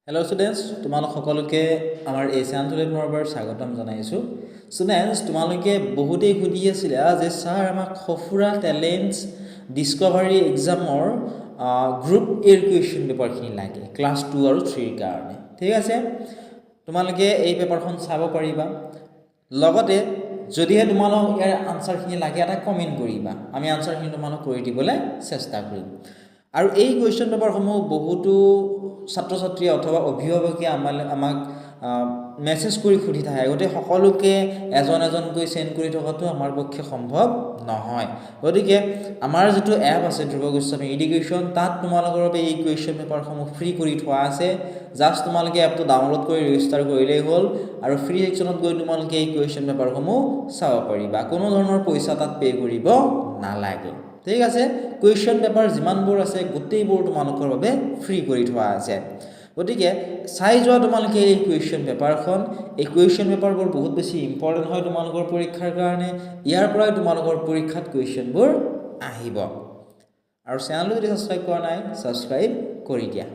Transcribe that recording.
Hello students, তোমালোক সকলোকে আমাৰ এই চেনেলটোলৈ পুনৰবাৰ স্বাগতম জনাইছো। Students, তোমালোকে বহুতেই সুধি আছিল যে স্যাৰ আমাক খফুৰা টেলেন্টস ডিসকভাৰী এক্সামৰ গ্ৰুপ এৰ কুৱেশ্যন পেপাৰখিনি লাগে ক্লাছ 2 আৰু 3 ৰ কাৰণে। ঠিক আছে? তোমালোকে এই পেপাৰখন চাব পাৰিবা। লগতে যদিহে তোমালোক ইয়াৰ আনসাৰখিনি লাগে এটা কমেন্ট কৰিবা। আমি আনসাৰখিনি তোমালোক কৰি দিবলৈ চেষ্টা কৰিম। আৰু এই কুৱেশ্যন পেপাৰসমূহ বহুতো ছাত্ৰ ছাত্ৰী অথবা অভিভাৱকে আমাক মেছেজ কৰি সুধি থাকে গতে সকলোকে এজনকৈ সেন্ড কৰি থকাটো আমাৰ পক্ষে সম্ভৱ নহয়। গতিকে আমাৰ যেটো এপ আছে ধ্ৰুৱ গোস্বামী এডুকেশ্যন তাত তোমালোকৰ বাবে এই কুৱেশ্যন পেপাৰসমূহ ফ্ৰী কৰি থোৱা আছে। জাস্ট তোমালোকে এপটো ডাউনলোড কৰি ৰেজিষ্টাৰ কৰিলেই হ'ল আৰু ফ্ৰী সেকশনত গৈ তোমালোকে এই কুৱেশ্যন পেপাৰসমূহ চাব পাৰিবা। কোনো ধৰণৰ পইচা তাত পে কৰিব নালাগে। ঠিক আছে? কুৱেশ্যন পেপাৰ যিমানবোৰ আছে গোটেইবোৰ তোমালোকৰ বাবে ফ্ৰী কৰি থোৱা আছে। গতিকে চাই যোৱা তোমালোকে এই কুৱেশ্যন পেপাৰখন। এই কুৱেশ্যন পেপাৰবোৰ বহুত বেছি ইম্পৰ্টেন্ট হয় তোমালোকৰ পৰীক্ষাৰ কাৰণে। ইয়াৰ পৰাই তোমালোকৰ পৰীক্ষাত কুৱেশ্যনবোৰ আহিব। আৰু চেনেলটো যদি সাবস্ক্ৰাইব কৰা নাই সাবস্ক্ৰাইব কৰি দিয়া।